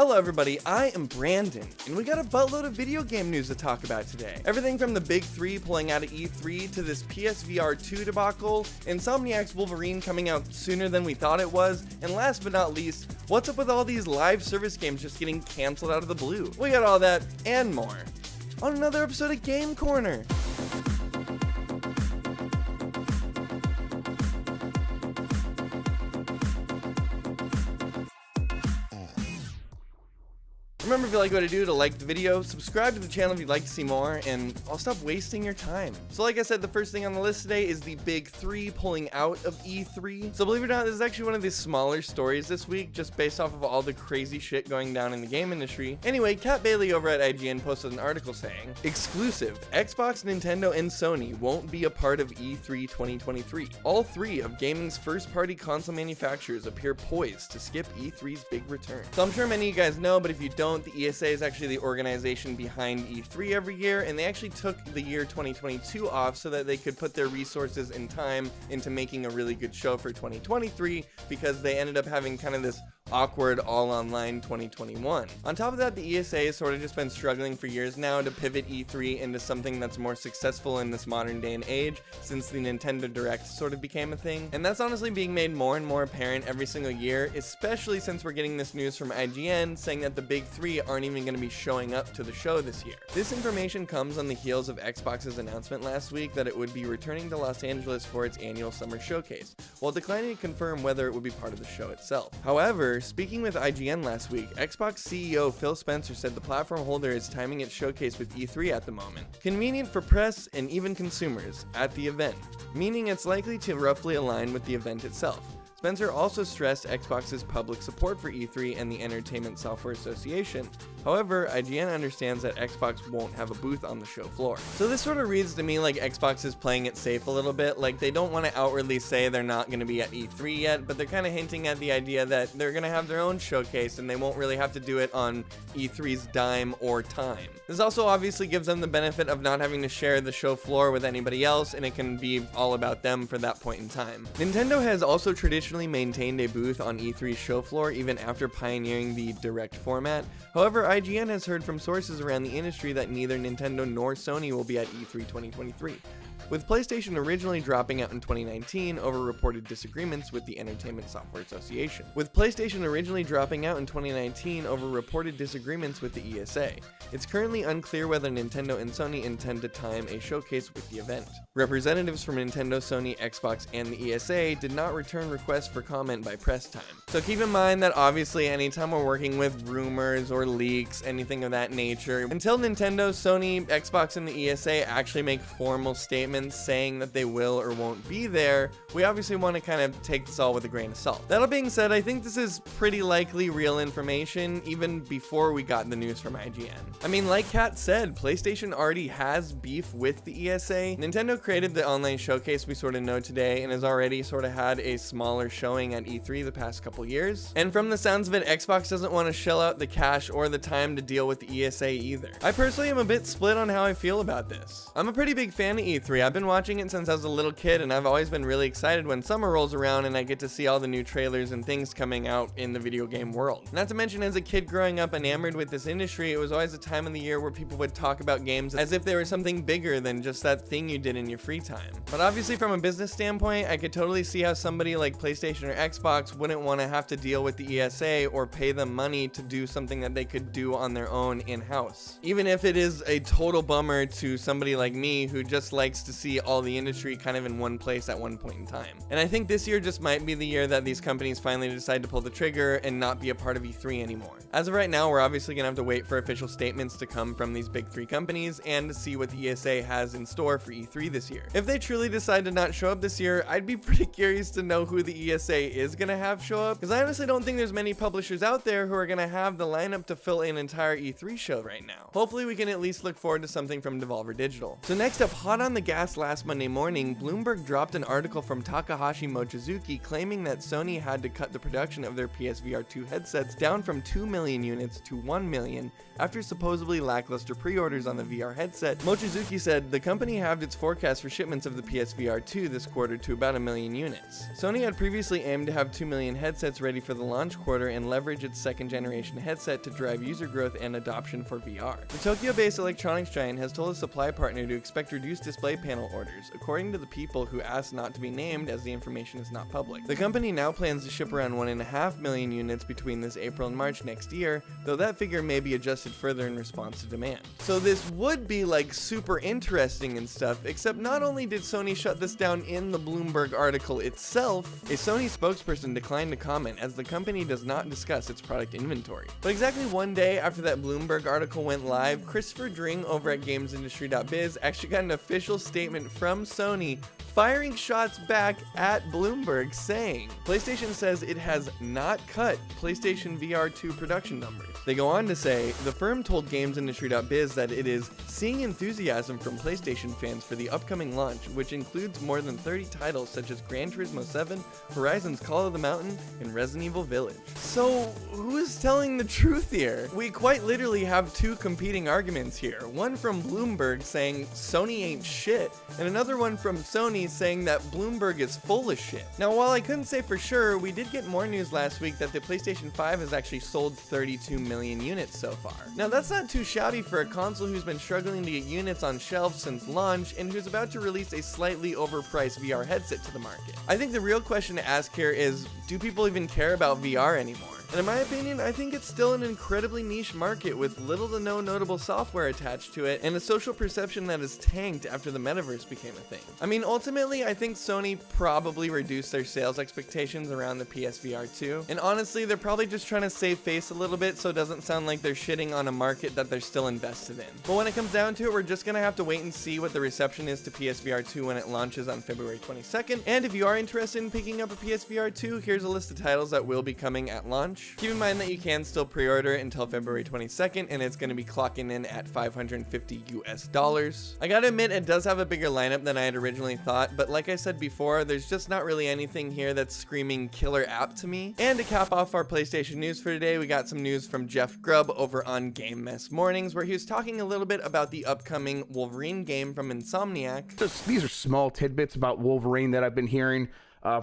Hello everybody, I am Brandon, and we got a buttload of video game news to talk about today. Everything from the big three pulling out of E3 to this PSVR 2 debacle, Insomniac's Wolverine coming out sooner than we thought it was, and last but not least, what's up with all these live service games just getting canceled out of the blue? We got all that and more on another episode of Game Corner. Remember, if you like what I do, to like the video, subscribe to the channel if you'd like to see more, and I'll stop wasting your time. So like I said, the first thing on the list today is the big three pulling out of E3. So believe it or not, this is actually one of the smaller stories this week, just based off of all the crazy shit going down in the game industry. Anyway, Kat Bailey over at IGN posted an article saying, exclusive, Xbox, Nintendo, and Sony won't be a part of E3 2023. All three of gaming's first-party console manufacturers appear poised to skip E3's big return. So I'm sure many of you guys know, but if you don't, the ESA is actually the organization behind E3 every year, and they actually took the year 2022 off so that they could put their resources and time into making a really good show for 2023, because they ended up having kind of this awkward all-online 2021. On top of that, the ESA has sort of just been struggling for years now to pivot E3 into something that's more successful in this modern day and age, since the Nintendo Direct sort of became a thing. And that's honestly being made more and more apparent every single year, especially since we're getting this news from IGN saying that the big three aren't even going to be showing up to the show this year. This information comes on the heels of Xbox's announcement last week that it would be returning to Los Angeles for its annual summer showcase, while declining to confirm whether it would be part of the show itself. However, speaking with IGN last week, Xbox CEO Phil Spencer said the platform holder is timing its showcase with E3 at the moment. Convenient for press and even consumers at the event, meaning it's likely to roughly align with the event itself. Spencer also stressed Xbox's public support for E3 and the Entertainment Software Association. However, IGN understands that Xbox won't have a booth on the show floor. So this sort of reads to me like Xbox is playing it safe a little bit, like they don't want to outwardly say they're not going to be at E3 yet, but they're kind of hinting at the idea that they're going to have their own showcase and they won't really have to do it on E3's dime or time. This also obviously gives them the benefit of not having to share the show floor with anybody else, and it can be all about them for that point in time. Nintendo has also traditionally maintained a booth on E3's show floor even after pioneering the direct format. However, IGN has heard from sources around the industry that neither Nintendo nor Sony will be at E3 2023. With PlayStation originally dropping out in 2019 over reported disagreements with the Entertainment Software Association. It's currently unclear whether Nintendo and Sony intend to time a showcase with the event. Representatives from Nintendo, Sony, Xbox, and the ESA did not return requests for comment by press time. So keep in mind that obviously anytime we're working with rumors or leaks, anything of that nature, until Nintendo, Sony, Xbox, and the ESA actually make formal statements saying that they will or won't be there, we obviously want to kind of take this all with a grain of salt. That all being said, I think this is pretty likely real information even before we got the news from IGN. I mean, like Kat said, PlayStation already has beef with the ESA. Nintendo created the online showcase we sort of know today and has already sort of had a smaller showing at E3 the past couple years. And from the sounds of it, Xbox doesn't want to shell out the cash or the time to deal with the ESA either. I personally am a bit split on how I feel about this. I'm a pretty big fan of E3. I've been watching it since I was a little kid, and I've always been really excited when summer rolls around and I get to see all the new trailers and things coming out in the video game world. Not to mention, as a kid growing up enamored with this industry, it was always a time of the year where people would talk about games as if they were something bigger than just that thing you did in your free time. But obviously from a business standpoint, I could totally see how somebody like PlayStation or Xbox wouldn't want to have to deal with the ESA or pay them money to do something that they could do on their own in-house. Even if it is a total bummer to somebody like me who just likes to see all the industry kind of in one place at one point in time. And I think this year just might be the year that these companies finally decide to pull the trigger and not be a part of E3 anymore. As of right now, we're obviously gonna have to wait for official statements to come from these big three companies and to see what the ESA has in store for E3 this year. If they truly decide to not show up this year, I'd be pretty curious to know who the ESA is gonna have show up, because I honestly don't think there's many publishers out there who are gonna have the lineup to fill an entire E3 show right now. Hopefully we can at least look forward to something from Devolver Digital. So next up, hot on the gas passed last Monday morning, Bloomberg dropped an article from Takahashi Mochizuki claiming that Sony had to cut the production of their PSVR 2 headsets down from 2 million units to 1 million after supposedly lackluster pre-orders on the VR headset. Mochizuki said the company halved its forecast for shipments of the PSVR 2 this quarter to about 1 million units. Sony had previously aimed to have 2 million headsets ready for the launch quarter and leverage its second generation headset to drive user growth and adoption for VR. The Tokyo-based electronics giant has told a supply partner to expect reduced display panel orders, according to the people who asked not to be named as the information is not public. The company now plans to ship around 1.5 million units between this April and March next year, though that figure may be adjusted further in response to demand. So this would be like super interesting and stuff, except not only did Sony shut this down in the Bloomberg article itself, a Sony spokesperson declined to comment as the company does not discuss its product inventory. But exactly one day after that Bloomberg article went live, Christopher Dring over at GamesIndustry.biz actually got an official statement from Sony firing shots back at Bloomberg saying, PlayStation says it has not cut PlayStation VR 2 production numbers. They go on to say, the firm told GamesIndustry.biz that it is seeing enthusiasm from PlayStation fans for the upcoming launch, which includes more than 30 titles such as Gran Turismo 7, Horizon's Call of the Mountain, and Resident Evil Village. So, who is telling the truth here? We quite literally have two competing arguments here. One from Bloomberg saying Sony ain't shit, and another one from Sony saying that Bloomberg is full of shit. Now, while I couldn't say for sure, we did get more news last week that the PlayStation 5 has actually sold 32 million units so far. Now, that's not too shabby for a console who's been struggling to get units on shelves since launch and who's about to release a slightly overpriced VR headset to the market. I think the real question to ask here is, do people even care about VR anymore? And in my opinion, I think it's still an incredibly niche market with little to no notable software attached to it and a social perception that has tanked after the metaverse became a thing. I mean, ultimately, I think Sony probably reduced their sales expectations around the PSVR 2. And honestly, they're probably just trying to save face a little bit so it doesn't sound like they're shitting on a market that they're still invested in. But when it comes down to it, we're just gonna have to wait and see what the reception is to PSVR 2 when it launches on February 22nd. And if you are interested in picking up a PSVR 2, here's a list of titles that will be coming at launch. Keep in mind that you can still pre-order it until February 22nd, and it's going to be clocking in at $550 US. I gotta admit, it does have a bigger lineup than I had originally thought, but like I said before, there's just not really anything here that's screaming killer app to me. And to cap off our PlayStation news for today, we got some news from Jeff Grubb over on Game Mess Mornings, where he was talking a little bit about the upcoming Wolverine game from Insomniac. These are small tidbits about Wolverine that I've been hearing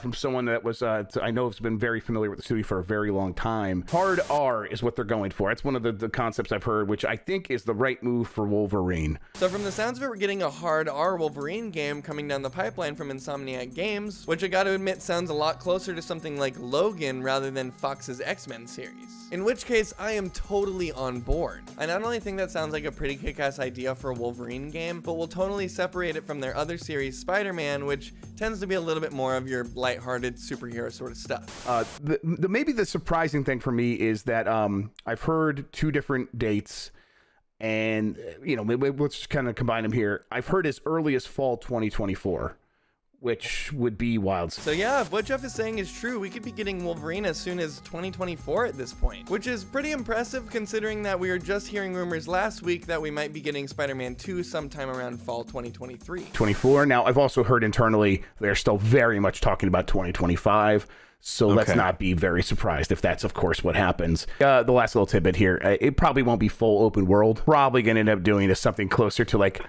from someone that was, I know has been very familiar with the studio for a very long time. Hard R is what they're going for. That's one of the concepts I've heard, which I think is the right move for Wolverine. So from the sounds of it, we're getting a hard R Wolverine game coming down the pipeline from Insomniac Games, which I gotta admit sounds a lot closer to something like Logan rather than Fox's X-Men series. In which case, I am totally on board. I not only think that sounds like a pretty kick-ass idea for a Wolverine game, but will totally separate it from their other series, Spider-Man, which tends to be a little bit more of your lighthearted superhero sort of stuff. Maybe the surprising thing for me is that I've heard two different dates, and maybe let's just kind of combine them here. I've heard as early as fall 2024. Which would be wild. So yeah, if what Jeff is saying is true, we could be getting Wolverine as soon as 2024 at this point, which is pretty impressive considering that we were just hearing rumors last week that we might be getting Spider-Man 2 sometime around fall 2023. 24. Now, I've also heard internally they're still very much talking about 2025. So let's not be very surprised if that's, of course, what happens. The last little tidbit here, it probably won't be full open world. Probably going to end up doing is something closer to like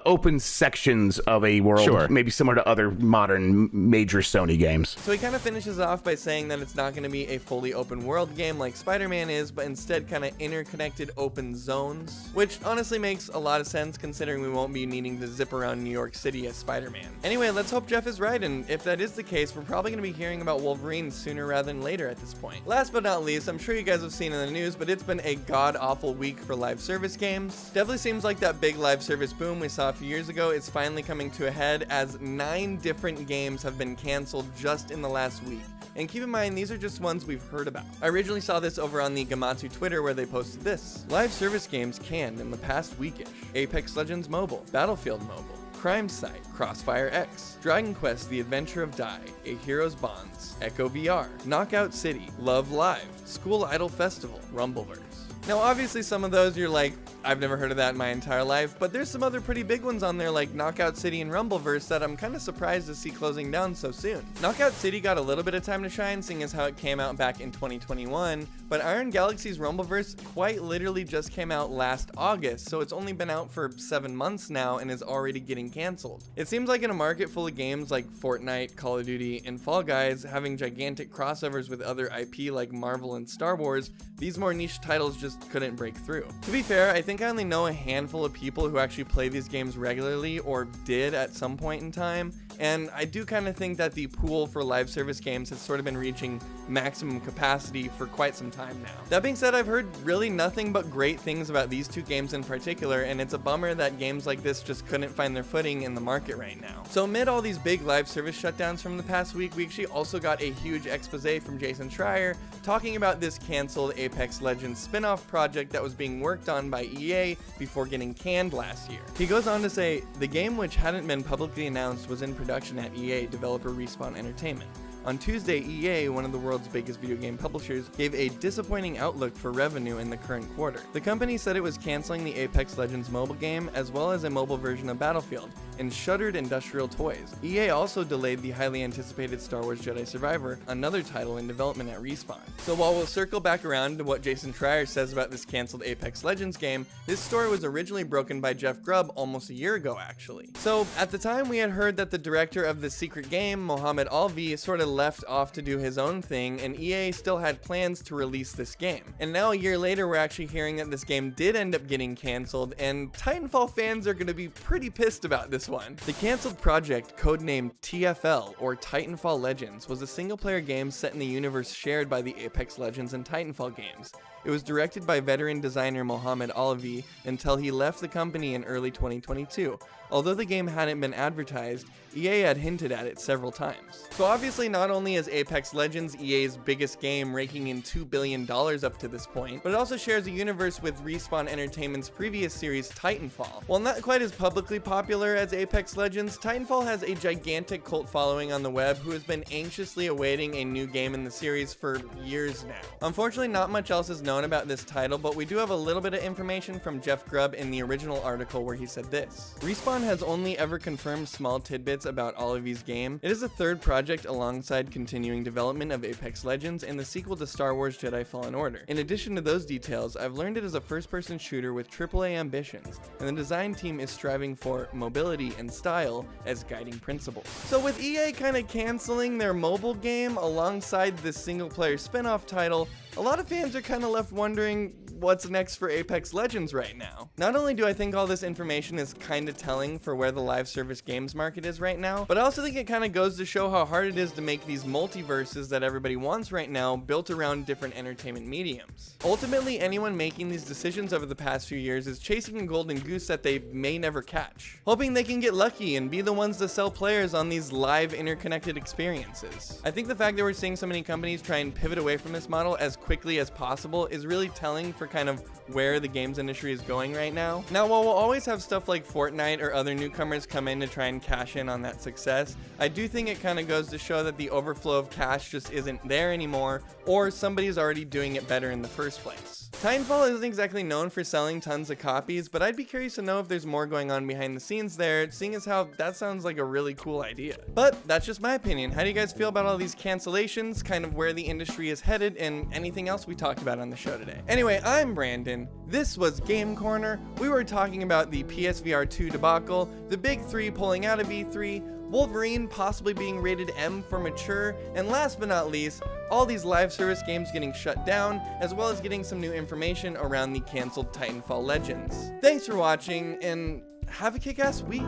open sections of a world, maybe similar to other modern major Sony games. So he kind of finishes off by saying that it's not going to be a fully open world game like Spider-Man is, but instead kind of interconnected open zones, which honestly makes a lot of sense considering we won't be needing to zip around New York City as Spider-Man. Anyway, let's hope Jeff is right, and if that is the case, we're probably going to be hearing about Wolverine sooner rather than later at this point. Last but not least, I'm sure you guys have seen in the news, but it's been a god-awful week for live service games. Definitely seems like that big live service boom we saw a few years ago is finally coming to a head as 9 different games have been canceled just in the last week. And keep in mind, these are just ones we've heard about. I originally saw this over on the Gamatsu Twitter where they posted this. Live service games canned in the past weekish. Apex Legends Mobile, Battlefield Mobile, Crime Site, Crossfire X, Dragon Quest The Adventure of Dai, A Hero's Bonds, Echo VR, Knockout City, Love Live, School Idol Festival, Rumbleverse. Now obviously some of those you're like, I've never heard of that in my entire life, but there's some other pretty big ones on there like Knockout City and Rumbleverse that I'm kind of surprised to see closing down so soon. Knockout City got a little bit of time to shine, seeing as how it came out back in 2021, but Iron Galaxy's Rumbleverse quite literally just came out last August, so it's only been out for 7 months now and is already getting canceled. It seems like in a market full of games like Fortnite, Call of Duty, and Fall Guys having gigantic crossovers with other IP like Marvel and Star Wars, these more niche titles just couldn't break through. To be fair, I think I only know a handful of people who actually play these games regularly or did at some point in time, and I do kind of think that the pool for live service games has sort of been reaching maximum capacity for quite some time now. That being said, I've heard really nothing but great things about these two games in particular, and it's a bummer that games like this just couldn't find their footing in the market right now. So amid all these big live service shutdowns from the past week, we actually also got a huge expose from Jason Schreier talking about this canceled Apex Legends spin-off project that was being worked on by EA before getting canned last year. He goes on to say, the game, which hadn't been publicly announced, was in production at EA developer Respawn Entertainment. On Tuesday, EA, one of the world's biggest video game publishers, gave a disappointing outlook for revenue in the current quarter. The company said it was canceling the Apex Legends mobile game as well as a mobile version of Battlefield, and shuttered Industrial Toys. EA also delayed the highly anticipated Star Wars Jedi Survivor, another title in development at Respawn. So while we'll circle back around to what Jason Schreier says about this canceled Apex Legends game, this story was originally broken by Jeff Grubb almost a year ago actually. So at the time we had heard that the director of the secret game, Mohammed Alvi, sort of left off to do his own thing, and EA still had plans to release this game. And now a year later we're actually hearing that this game did end up getting canceled, and Titanfall fans are going to be pretty pissed about this one. The canceled project, codenamed TFL or Titanfall Legends, was a single-player game set in the universe shared by the Apex Legends and Titanfall games. It was directed by veteran designer Mohammed Alvi until he left the company in early 2022. Although the game hadn't been advertised, EA had hinted at it several times. So obviously not only is Apex Legends EA's biggest game, raking in $2 billion up to this point, but it also shares a universe with Respawn Entertainment's previous series Titanfall. While not quite as publicly popular as Apex Legends, Titanfall has a gigantic cult following on the web who has been anxiously awaiting a new game in the series for years now. Unfortunately, not much else is known about this title, but we do have a little bit of information from Jeff Grubb in the original article where he said this. Respawn has only ever confirmed small tidbits about Olivi's game. It is a third project alongside continuing development of Apex Legends and the sequel to Star Wars Jedi Fallen Order. In addition to those details, I've learned it is a first-person shooter with AAA ambitions, and the design team is striving for mobility and style as guiding principles. So with EA kind of canceling their mobile game alongside this single-player spin-off title, a lot of fans are kind of left wondering what's next for Apex Legends right now. Not only do I think all this information is kind of telling for where the live service games market is right now, but I also think it kind of goes to show how hard it is to make these multiverses that everybody wants right now built around different entertainment mediums. Ultimately, anyone making these decisions over the past few years is chasing a golden goose that they may never catch, hoping they can get lucky and be the ones to sell players on these live interconnected experiences. I think the fact that we're seeing so many companies try and pivot away from this model as quickly as possible is really telling for kind of where the games industry is going right now. Now, while we'll always have stuff like Fortnite or other newcomers come in to try and cash in on that success, I do think it kind of goes to show that the overflow of cash just isn't there anymore, or somebody's already doing it better in the first place. Titanfall isn't exactly known for selling tons of copies, but I'd be curious to know if there's more going on behind the scenes there, seeing as how that sounds like a really cool idea. But that's just my opinion. How do you guys feel about all these cancellations, kind of where the industry is headed, and anything else we talked about on the show today? Anyway, I'm Brandon. This was Game Corner. We were talking about the PSVR 2 debacle, the big three pulling out of E3, Wolverine possibly being rated M for mature, and last but not least, all these live service games getting shut down, as well as getting some new information around the canceled Titanfall Legends. Thanks for watching, and have a kick-ass week.